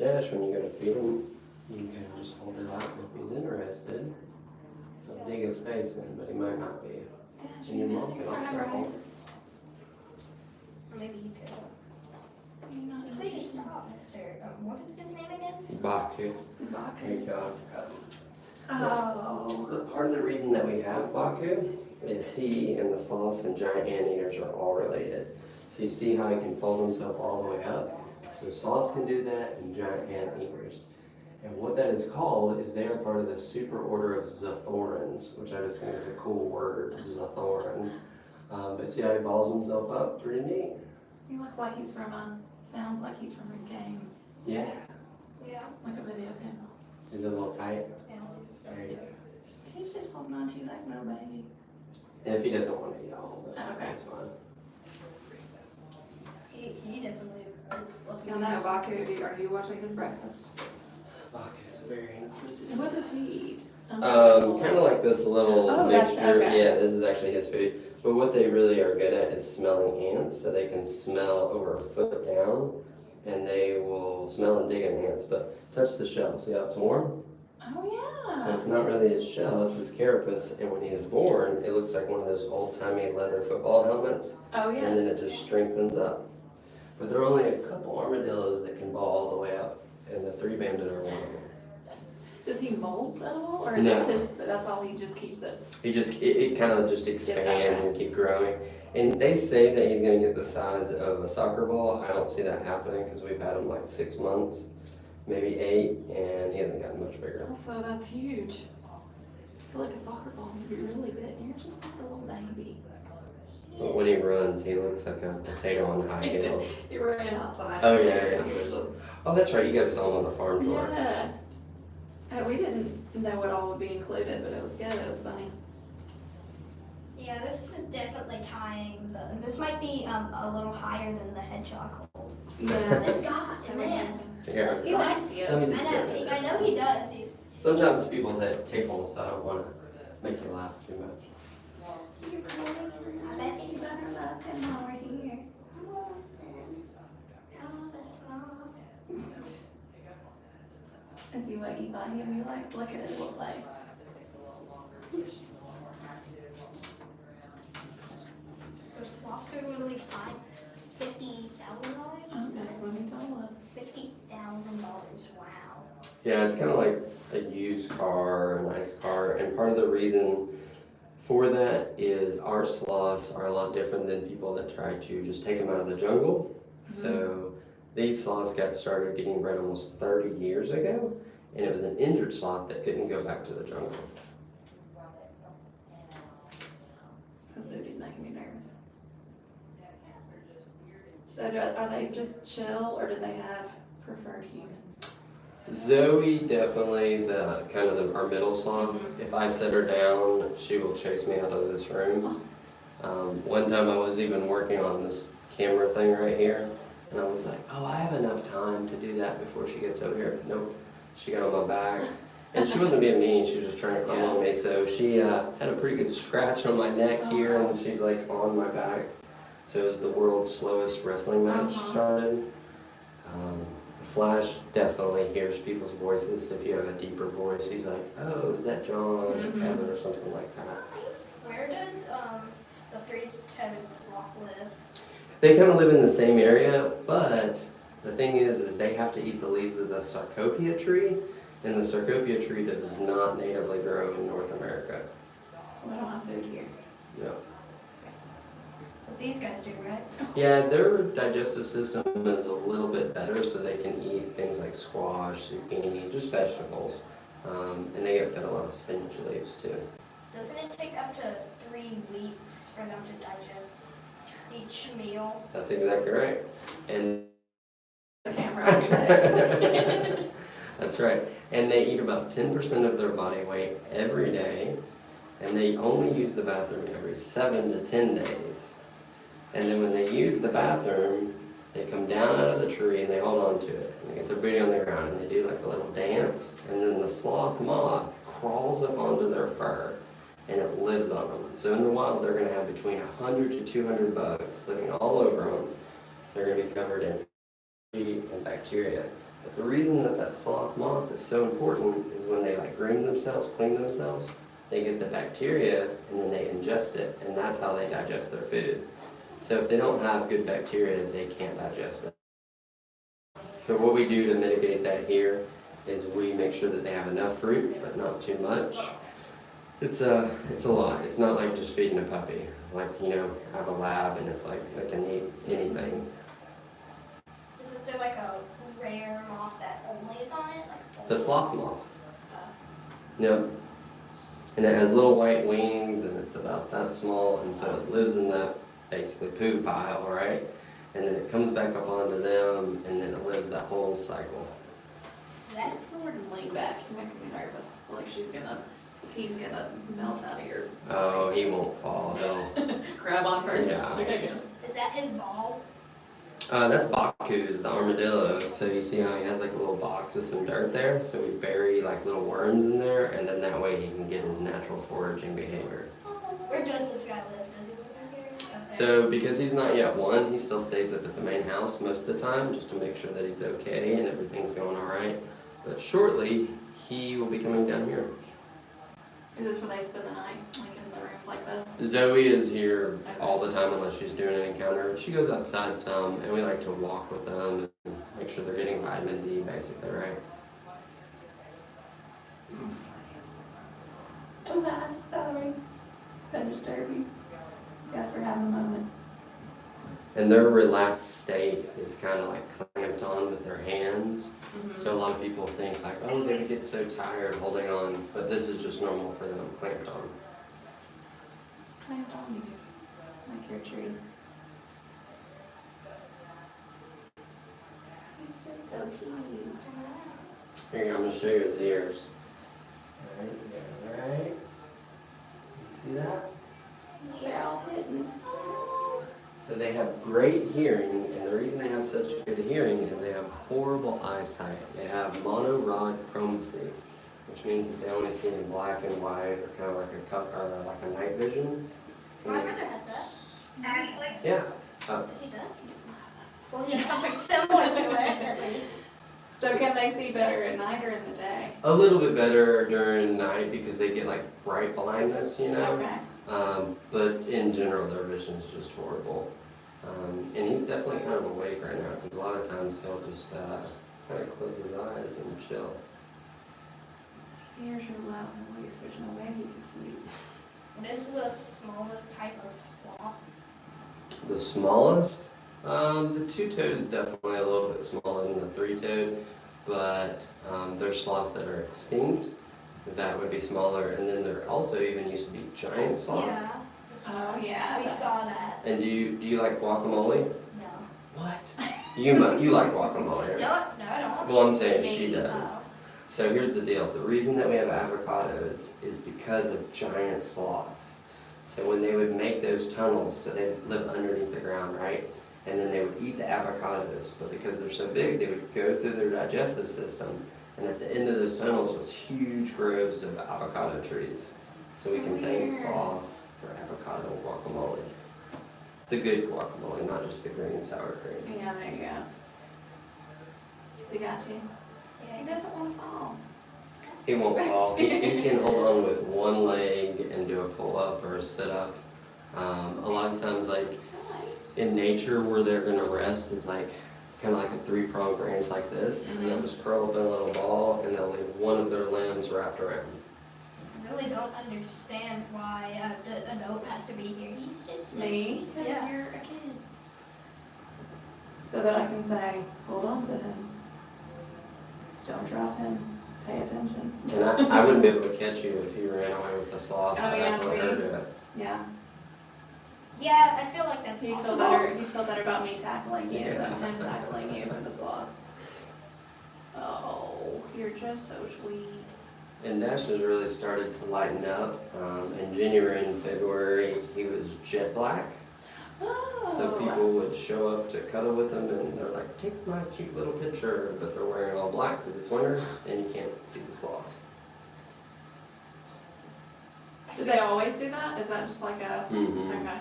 dish, when you go to feed him, you can just hold it out, and if he's interested, he'll dig his face in, but he might not be. Dash, And your mom can also hold it. Or maybe you could. You know, Please stop, Mr. What is his name again? Baku. Baku. Great job. Oh. But part of the reason that we have Baku is he and the sloths and giant anteaters are all related. So you see how he can fold himself all the way up? So sloths can do that and giant anteaters. And what that is called is they are part of the super order of Zathorans, which I just think is a cool word, Zathoran. But see how he balls himself up? Pretty neat. He looks like he's from sounds like he's from a game, Yeah. Yeah. like a video game. He's a little tight. Yeah, he's There you go. He's just holding on to you like no baby. And if he doesn't want to eat all of it, Okay. that's fine. He definitely is looking You'll know, Baku, are you watching his breakfast? Okay, it's very inquisitive. What does he eat? Kind of like this little Oh, that's- mixture. okay. Yeah, this is actually his food. But what they really are good at is smelling ants, so they can smell over a foot down, and they will smell and dig in ants. But touch the shell. See how it's warm? Oh So yeah. it's not really his shell; it's his carapace. And when he is born, it looks like one of those old-timey leather football helmets, Oh and then yes. it just strengthens up. But there are only a couple armadillos that can ball all the way up, and the three banded are one of them. Does he molt at all, or is No. this his? That's all. He just keeps it. It kind of just expands and keep growing. And they say that he's going to get the size of a soccer ball. I don't see that happening because we've had him like 6 months, maybe 8, and he hasn't gotten much bigger. Also, that's huge. I feel like a soccer ball would be really big. You're just like a little baby. But when he runs, he looks like a potato on high heels. He ran outside. Oh, yeah. He was just. Oh, that's right. You guys saw him on the farm tour. Yeah. We didn't know what all would be included, but it was good. It was funny. Yeah, this is definitely tying the. This might be a little higher than the hedgehog hold. Yeah. This guy, man. Yeah. He likes you. Let me just say I know he does. Sometimes people say tickles, so I don't want to make you laugh too much. You're crying. I bet you better love him over here. Is he what you thought he'd be like? Look at his little place. So sloths are literally $50,000. Oh, that's what he told us. $50,000. Wow. Yeah, it's kind of like a used car, a nice car, and part of the reason for that is our sloths are a lot different than people that try to just take them out of the jungle. So these sloths got started getting bred almost 30 years ago, and it was an injured sloth that couldn't go back to the jungle. His booty's making me nervous. So are they just chill, or do they have preferred humans? Zoe, definitely our middle sloth. If I set her down, she will chase me out of this room. One time I was even working on this camera thing right here, and I was like, oh, I have enough time to do that before she gets over here. Nope, she got on my back. And she wasn't being mean, she was just trying to climb on me. So she had a pretty good scratch on my neck here, and she's like on my back. So it was the world's slowest wrestling match started. Flash definitely hears people's voices. If you have a deeper voice, he's like, oh, is that John or Kevin or something like that. Where does the three-toed sloth live? They kind of live in the same area, but the thing is they have to eat the leaves of the sarcopia tree, and the sarcopia tree does not natively grow in North America. So we don't have food here. No. What these guys do, right? Yeah, their digestive system is a little bit better, so they can eat things like squash, zucchini, just vegetables. And they get fed a lot of spinach leaves too. Doesn't it take up to 3 weeks for them to digest each meal? That's exactly right. And The camera. that's right. And they eat about 10% of their body weight every day, and they only use the bathroom every 7 to 10 days. And then when they use the bathroom, they come down out of the tree and they hold on to it. And they get their booty on the ground and they do like a little dance. And then the sloth moth crawls up onto their fur and it lives on them. So in the wild, they're going to have between 100 to 200 bugs living all over them. They're going to be covered in fungi and bacteria. But the reason that that sloth moth is so important is when they like groom themselves, clean themselves, they get the bacteria and then they ingest it, and that's how they digest their food. So if they don't have good bacteria, they can't digest it. So what we do to mitigate that here is we make sure that they have enough fruit, but not too much. It's a lot. It's not like just feeding a puppy. Like, you know, I have a lab and it's like they can eat anything. Is there like a rare moth that only is on it? Like The sloth moth. Yep. And it has little white wings and it's about that small, and so it lives in that basically poo pile, right? And then it comes back up onto them and then it lives that whole cycle. Is that Forward and lean back, you're making me nervous. I feel like he's gonna melt out of your. Oh, he won't fall. He'll. Grab on first. Yeah. Okay, good. is that his ball? That's avocados, the armadillo. So you see how he has like a little box with some dirt there? So we bury like little worms in there, and then that way he can get his natural foraging behavior. Where does this guy live? Does he live in here? Okay. So because he's not yet one, he still stays up at the main house most of the time just to make sure that he's okay and everything's going all right. But shortly, he will be coming down here. Is this where they spend the night, like in the rooms like this? Zoe is here all the time unless she's doing an encounter. She goes outside some, and we like to walk with them and make sure they're getting vitamin D, basically, right? Oh, hi, sorry. If I disturb you. You guys were having a moment. And their relaxed state is kind of like clamped on with their hands. So a lot of people think like, oh, they would get so tired holding on, but this is just normal for them, clamped on. Clamped on you, like your tree. He's just so cute. Here, I'm going to show you his ears. Right. See that? They're all hidden. So they have great hearing, and the reason they have such good hearing is they have horrible eyesight. They have monorod chromacy, which means that they only see in black and white, or kind of like a night vision. My brother has that. Yeah. He does? Well, he has something similar to it, at least. So can they see better at night or in the day? A little bit better during night because they get like bright blindness, you know. Okay. But in general, their vision is just horrible. And he's definitely kind of awake right now because a lot of times he'll just kind of close his eyes and chill. Here's your loud voice. There's no way he can sleep. What is the smallest type of sloth? The smallest? The two-toed is definitely a little bit smaller than the three-toed, but there's sloths that are extinct. That would be smaller, and then there also even used to be giant sloths. Yeah. Oh, yeah. We saw that. And do you like guacamole? No. What? You like guacamole, right? No, I don't. Well, I'm saying she Maybe, does. oh. So here's the deal. The reason that we have avocados is because of giant sloths. So when they would make those tunnels, so they would live underneath the ground, right? And then they would eat the avocados, but because they're so big, they would go through their digestive system. And at the end of those tunnels was huge groves of avocado trees. So we can thank sloths for avocado guacamole. The good guacamole, not just the green sour cream. Yeah, there you go. So he got you. Yeah, He doesn't want to fall. He won't fall. He can hold on with one leg and do a pull-up or a sit-up. A lot of times, like in nature, where they're gonna rest is like kind of like a three-pronged branch like this, and they'll just curl up in a little ball, and they'll leave one of their limbs wrapped around. I really don't understand why a dope has to be here. He's just Me? Because Yeah. you're a kid. So that I can say, hold on to him. Don't drop him. Pay attention. And I wouldn't be able to catch you if you ran away with the sloth. Oh, I'd yeah, have to let her see? do it. Yeah. Yeah, I feel like that's So you feel possible. better. You feel better about me tackling you Yeah. than him tackling you for the sloth. Oh, you're just so sweet. And Dash has really started to lighten up. In January and February, he was jet black. Oh. So people would show up to cuddle with him, and they're like, take my cute little picture, but they're wearing all black because it's winter, and you can't see the sloth. Do they always do that? Is that just like a? Mm-hmm. Okay.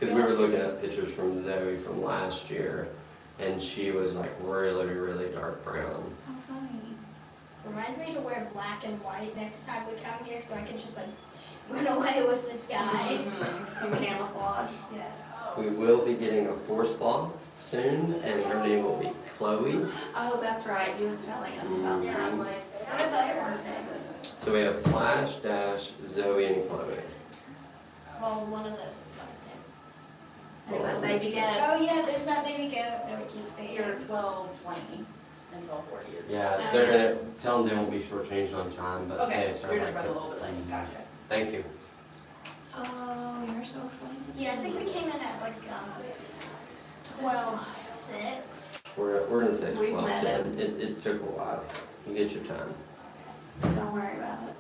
Because we were looking at pictures from Zoe from last year, and she was like really, really dark brown. How funny. Remind me to wear black and white next time we come here so I can just like run away with this guy. Some camouflage. Yes. We will be getting a sloth soon, and her name will be Chloe. Oh, that's right. He was telling us about that. What are the other ones' names? So we have Flash, Dash, Zoe, and Chloe. Well, one of those is not the same. And that baby goat. Oh yeah, there's that baby goat that we keep saying. You're 12, 20, and 1240 is. Yeah, they're gonna tell them they won't be shortchanged on time, but Okay, they start you're just like running a little bit late. Gotcha. Thank you. Oh, you're so funny. Yeah, I think we came in at like 12:06. We're gonna say We've 12, met 10. It took a while. You get your time. Don't worry about it.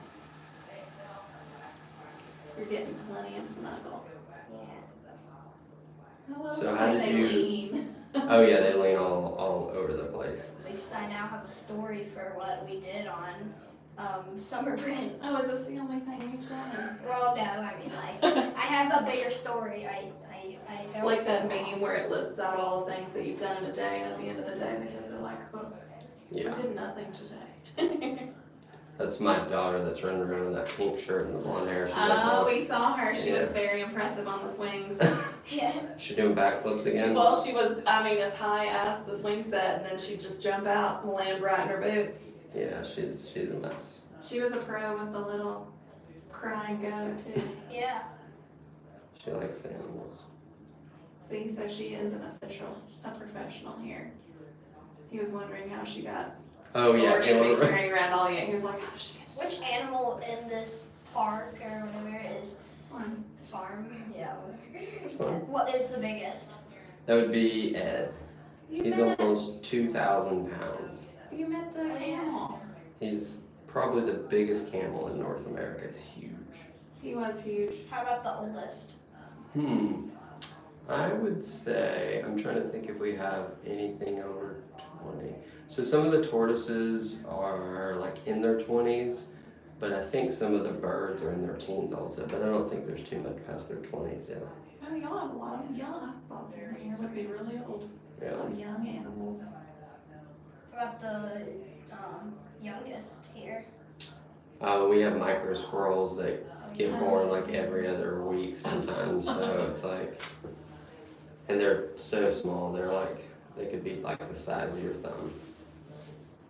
You're getting plenty of snuggle. Yeah. Hello. So how did you- lean. Oh yeah, they lean all over the place. At least I now have a story for what we did on summer break. Oh, is this the only thing you've done? Well, no, I mean like I have a bigger story. I It's know like that meme where it lists out all the things that you've done in a day, and at the end of the day, the kids are like, oh, Yeah, we did nothing today. that's my daughter that's running around in that pink shirt and the blonde hair. She's like, Oh, we saw her. She Yeah. was very impressive on the swings. Yeah. she doing backflips again. Well, she was, I mean, as high as the swing set, and then she'd just jump out and land right in her boots. Yeah, she's a mess. She was a pro with the little crying goat, too. Yeah. She likes the animals. See, so she is a professional here. He was wondering how she got Oh yeah, authority to be and carrying around all the, he was like, how she gets Which animal in this park or whatever is one. farm? Yeah. fun. What is the biggest? That would be Ed. He's met almost 2,000 pounds. the camel. He's probably the biggest camel in North America. It's huge. He was huge. How about the oldest? I would say, I'm trying to think if we have anything over 20. So some of the tortoises are like in their 20s, but I think some of the birds are in their teens also, but I don't think there's too much past their 20s yet. Oh, y'all have a lot of young thoughts in here would be really old. Yeah. Of young animals. How about the youngest here? We have micro squirrels that get born like every other week sometimes, so it's like, and they're so small, they're like, they could be like the size of your thumb.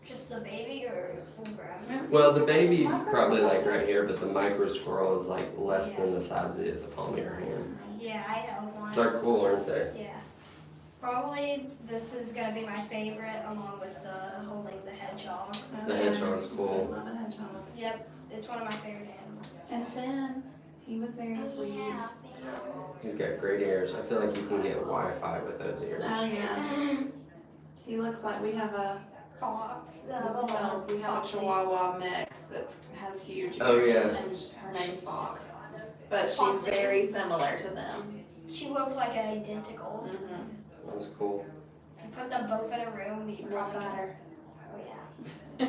Just the baby or full grown? Well, the baby's probably like right here, but the micro squirrel is like less than the size of the palm of your hand. Yeah, I held one. They're cool, aren't they? Yeah. Probably this is gonna be my favorite along with the holding the hedgehog. The hedgehog's cool. I love a hedgehog. Yep, it's one of my favorite animals. And Finn, he was very sweet. Yeah. He's got great ears. I feel like you can get Wi-Fi with those ears. Oh yeah. He looks like we have a Fox. we have a Foxy. Chihuahua mix that has huge ears, Oh, yeah. and her name's Fox. But she's Foxy. very similar to them. She looks like an identical. Mm-hmm. That was cool. If you put them both in a room, you Real probably fatter. Oh yeah.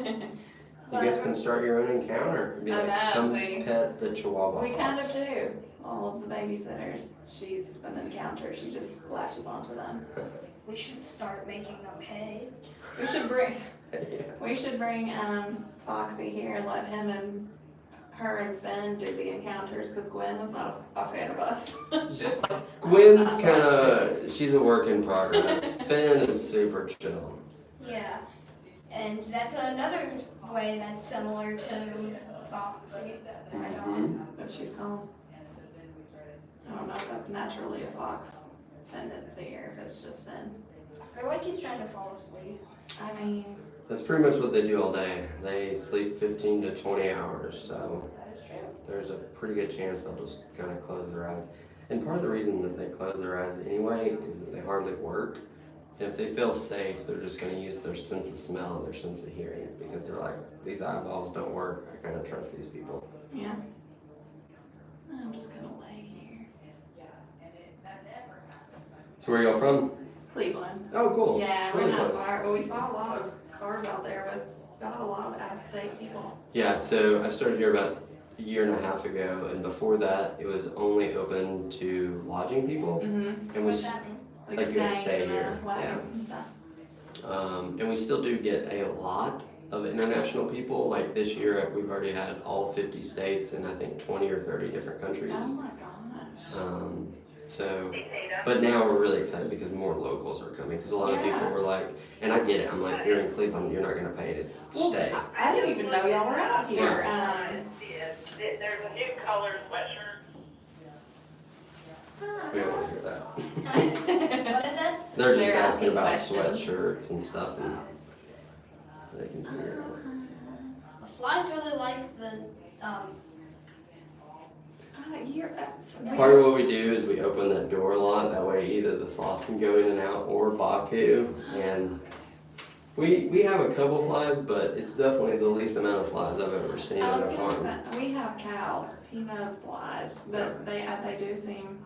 You guys can start your own encounter. Be I like, know, come we- pet the Chihuahua We kind fox. of do. All of the babysitters, she's an encounter. She just latches onto them. We should start making them pay. We should bring. Yeah. We should bring Foxy here and let him and her and Finn do the encounters because Gwen was not a fan of us. She's like, Gwen's kind of, she's a work in progress. Finn is super chill. Yeah. And that's another way that's similar to Fox. but she's calm. I don't know if that's naturally a fox tendency or if it's just Finn. I feel like he's trying to fall asleep. I mean, That's pretty much what they do all day. They sleep 15 to 20 hours, so That is true. there's a pretty good chance they'll just kind of close their eyes. And part of the reason that they close their eyes anyway is that they hardly work. And if they feel safe, they're just going to use their sense of smell and their sense of hearing because they're like, these eyeballs don't work. I kind of trust these people. yeah. I'm just gonna lay here. So where y'all from? Cleveland. Oh, cool. Yeah, we're Really not close. far. Well, we saw a lot of cars out there with got a lot of out-of-state people. Yeah, so I started here about a year and a half ago, and before that, it was only open to lodging people. Mm-hmm. And What's that mean? Like Like you'll staying stay in here, the wagons and stuff. And we still do get a lot of international people. Like this year, we've already had all 50 states and I think 20 or 30 different countries. Oh my gosh. So, but now we're really excited because more locals are coming. Because a lot of people were like, and I get it. I'm like, you're in Cleveland, you're not going to pay to stay. I didn't even know y'all were out here. There's a new color sweatshirt. We don't want to hear that. What is it? They're just They're asking asking about questions. sweatshirts and stuff, and they can figure it out. The flies really like the Part of what we do is we open that door a lot. That way, either the sloth can go in and out, or Baku. And we have a couple flies, but it's definitely the least amount of flies I've ever seen I on was a gonna farm. say, we have cows. He knows flies, but they do seem.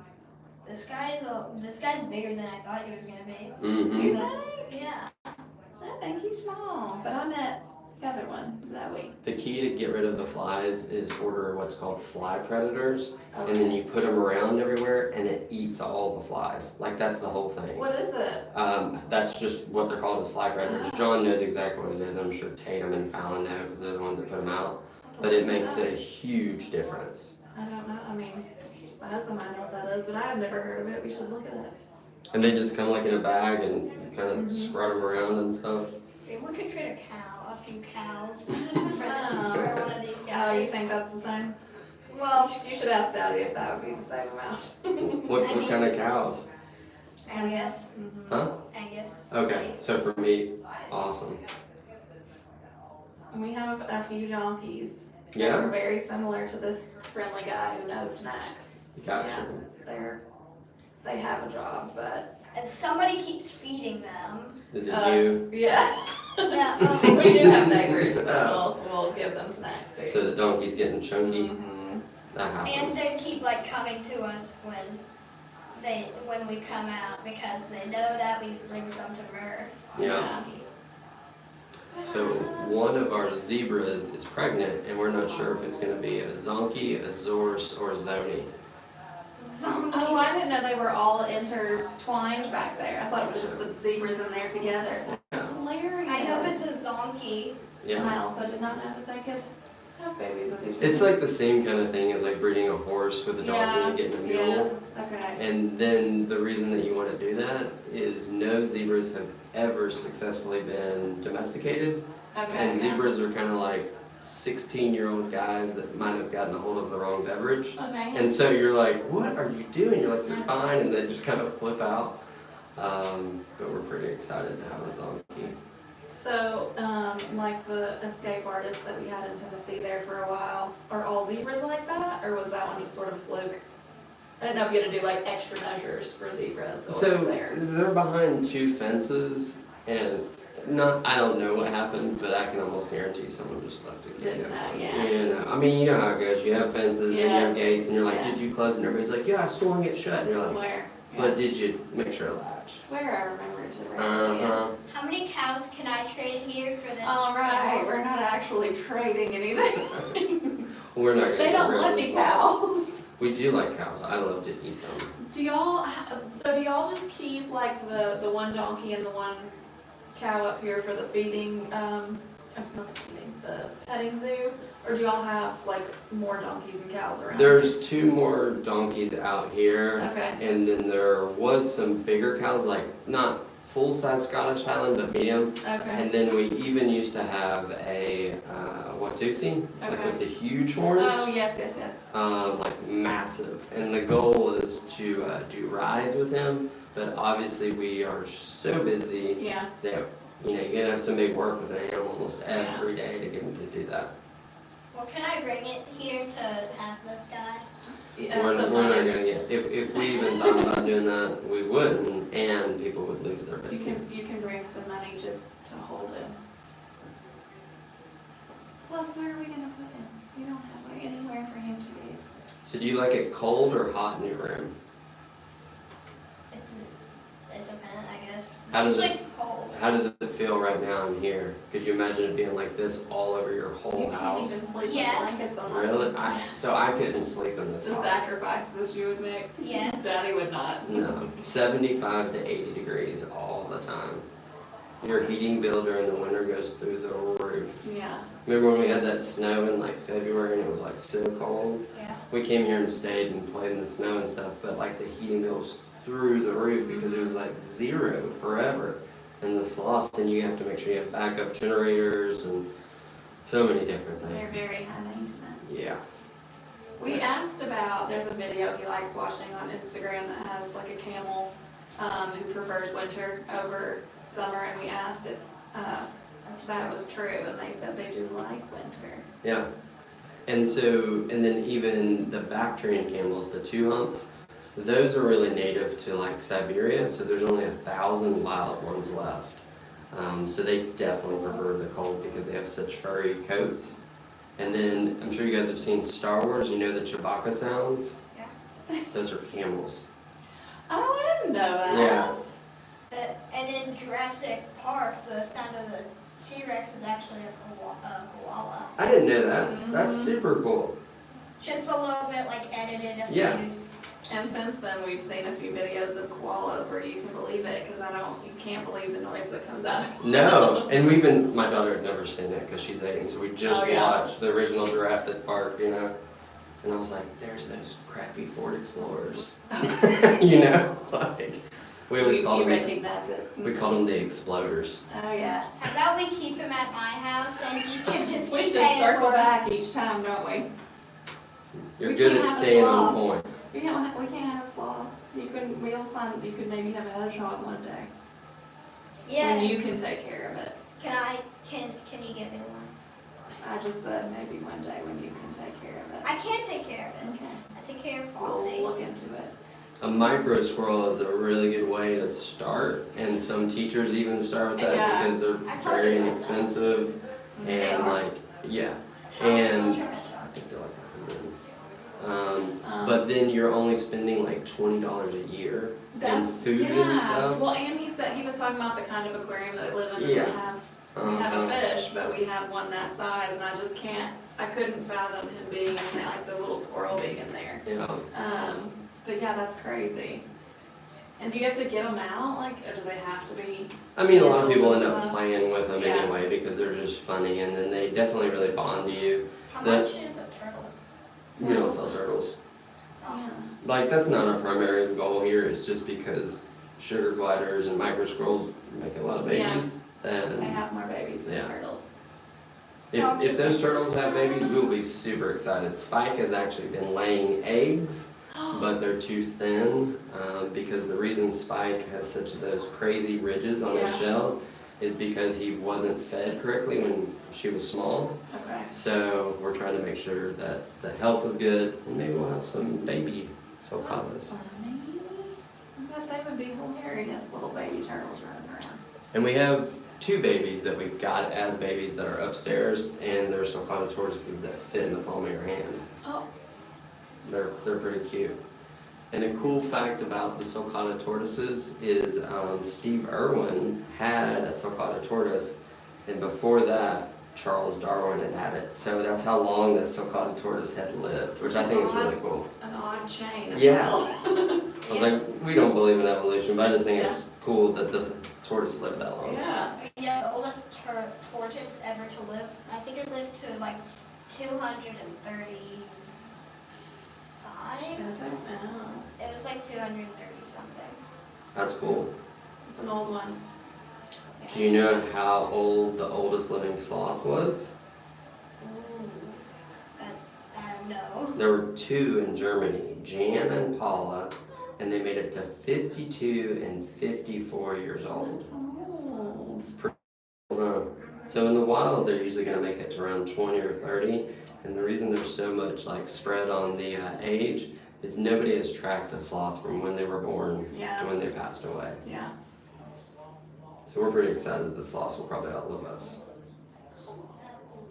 this guy's bigger than I thought he was gonna be. Mm-hmm. You think? Yeah. I think he's small, but I met the other one, Zoe. The key to get rid of the flies is order what's called fly predators, and then Okay. you put them around everywhere, and it eats all the flies. Like that's the whole thing. What is it? That's just what they're called as fly predators. John knows exactly what it is. I'm sure Tatum and Fallon know because they're the ones that put them out. But it makes a huge difference. I don't know. I mean, my husband might know what that is, but I have never heard of it. We should look at it. And they just come like in a bag and you kind of spread them around and stuff. Maybe we could trade a few cows for one of these Oh, you guys. think that's the same? Well, You should ask Daddy if that would be the same amount. What kind of cows? Angus. Mhm. Huh? Angus. Okay, so for meat, awesome. And we have a few donkeys. Yeah? They're very similar to this friendly guy who knows snacks. Gotcha. They have a job, but And somebody keeps feeding them. Is it us, you? yeah. No. We do have neighbors that we'll give them snacks too. So the donkey's getting chunky? Mhm. That And happens. they keep like coming to us when we come out because they know that we bring some to Murph. Yeah. So one of our zebras is pregnant and we're not sure if it's going to be a zonkey, a zorse, or a zoni. Zombie. Oh, I didn't know they were all intertwined back there. I thought it was just the zebras in there together. That's hilarious. I hope it's a zonkey. And Yeah. I also did not know that they could have babies with each other. It's like the same kind of thing as like breeding a horse with a donkey and getting a mule. Yes, okay. And then the reason that you want to do that is no zebras have ever successfully been domesticated. Okay. And yeah. zebras are kind of like 16-year-old guys that might have gotten a hold of the wrong beverage. Okay. And so you're like, what are you doing? You're like, you're fine. And they just kind of flip out. But we're pretty excited to have a zonkey. So, like the escape artists that we had in Tennessee there for a while, are all zebras like that, or was that one just sort of fluke? I didn't know if you had to do like extra measures for zebras or So there. they're behind two fences, and I don't know what happened, but I can almost guarantee someone just left a gate Didn't know, open. yeah. You know, I mean, you know how it goes. You have fences and you have Yes. gates, and you're like, Yeah. did you close? And everybody's like, yeah, I swung it shut. And you're I like, swear. but did you make sure it latched? I swear I remember it. Yeah. Uh-huh. How many cows can I trade here for this? All right, we're not actually trading anything. We're not gonna They get don't rid want of any this. cows. We do like cows. I love to eat them. Do y'all just keep like the one donkey and the one cow up here for the feeding, not the feeding, the petting zoo? Or do y'all have like more donkeys and cows around? There's two more donkeys out here. Okay. And then there was some bigger cows, like not full-size Scottish Highland, but medium. Okay. And then we even used to have a Watusi, like Okay. with the huge horns, Oh, yes. like massive. And the goal is to do rides with him, but obviously we are so busy Yeah. that you're gonna have somebody work with an animal almost every day to get him to do that. Well, can I bring it here to have this guy? Yeah, We're so not money. gonna get, if we even thought about doing that, we wouldn't, and people would lose their business. You can bring some money just to hold him. Plus, where are we gonna put him? We don't have anywhere for him to be. So do you like it cold or hot in your room? It depends, I guess. How does Usually it- cold. How does it feel right now in here? Could you imagine it being like this all over your whole You can't house? even sleep Yes. with blankets on. Really? So I couldn't sleep in this The house. sacrifices you would make. Yes. Daddy would not. No, 75 to 80 degrees all the time. Your heating bill during the winter goes through the roof. Yeah. Remember when we had that snow in like February and it was like so cold? Yeah. We came here and stayed and played in the snow and stuff, but like the heating bill's through the roof because it was like 0 forever in the sloths, and you have to make sure you have backup generators and so many different They're things. very high maintenance. Yeah. We asked about, there's a video he likes watching on Instagram that has like a camel who prefers winter over summer, and we asked if that was true, and they said they do like winter. Yeah. And then even the Bactrian camels, the 2 humps, those are really native to like Siberia, so there's only 1,000 wild ones left. So they definitely prefer the cold because they have such furry coats. And then I'm sure you guys have seen Star Wars, you know the Chewbacca sounds? Yeah. Those are camels. Oh, I didn't know that. Yeah. And in Jurassic Park, the sound of the T-Rex is actually a koala. I didn't know that. That's super cool. Just a little bit like edited a Yeah. few. And since then, we've seen a few videos of koalas where you can believe it, because you can't believe the noise that comes out of them. No, and my daughter had never seen it because she's 8, so we just Oh, yeah. watched the original Jurassic Park, you know. And I was like, there's those crappy Ford Explorers. You know, like, we always called You them, recognize it. we called them the Exploders. Oh, yeah. How about we keep him at my house and he can just We keep just paying circle for him? back each time, don't we? You're We good can't at have a staying on sloth. point. We can't have a sloth. You could maybe have a hedgehog one day. Yes. When you can take care of it. Can you give me one? I just said maybe one day when you can take care of it. I can't take care of it. Okay. I take care of We'll Foxy. look into it. A micro squirrel is a really good way to start, and some teachers even start with that Yeah. because they're I told very you about that. inexpensive, They and are. like, yeah. How And much are I hedgehogs? think they're like 100. But then you're only spending like $20 a year in That's, food and stuff. Well, and he was talking about the kind of aquarium that they live in. Yeah. We have a Uh-huh. fish, but we have one that size, and I couldn't fathom him being in there, like the little squirrel being in there. Yeah. But yeah, that's crazy. And do you have to get them out, like, or do they have to be? I mean, a lot of Gentle people and end up stuff. playing with them Yeah. anyway because they're just funny, and then they definitely really bond to you. How That- much is a turtle? We don't sell turtles. Yeah. Like, that's not our primary goal here. It's just because sugar gliders and micro squirrels make a lot of babies. They And have more babies than Yeah. turtles. if those turtles have babies, we'll be super excited. Spike has actually been laying eggs, but they're too thin because the reason Spike has such those crazy ridges on his Yeah. shell is because he wasn't fed correctly when she was small. Okay. So we're trying to make sure that the health is good, and maybe we'll have some baby That's sulcatas. funny. I bet they would be hilarious, little baby turtles running around. And we have 2 babies that we've got as babies that are upstairs, and they're sulcata tortoises that fit in the palm of your hand. Oh, They're pretty cute. And a cool fact about the sulcata tortoises is Steve Irwin had a sulcata tortoise, and before that, Charles Darwin had it. So that's how long this sulcata tortoise had lived, which I think is really cool. an odd chain as Yeah. well. I was like, we don't believe in evolution, but I just think it's cool that this tortoise lived that long. Yeah. Yeah, the oldest tortoise ever to live. I think it lived to like 235. I don't know. It was like 230 something. That's cool. It's an old one. Do you know how old the oldest living sloth was? Ooh. No. There were 2 in Germany, Jan and Paula, and they made it to 52 and 54 years old. That's old. So in the wild, they're usually going to make it to around 20 or 30, and the reason there's so much like spread on the age is nobody has tracked a sloth from when they were born Yeah. to when they passed away. Yeah. So we're pretty excited the sloths will probably outlive us.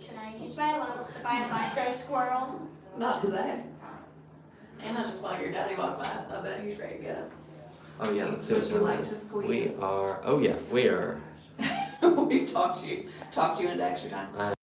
Can I use my allowance to buy a micro squirrel? Not today. And I just saw your daddy walk by, so I bet he's ready to go. Oh yeah, let's see Would what's you in like this. to squeeze? We are we've talked you into extra time.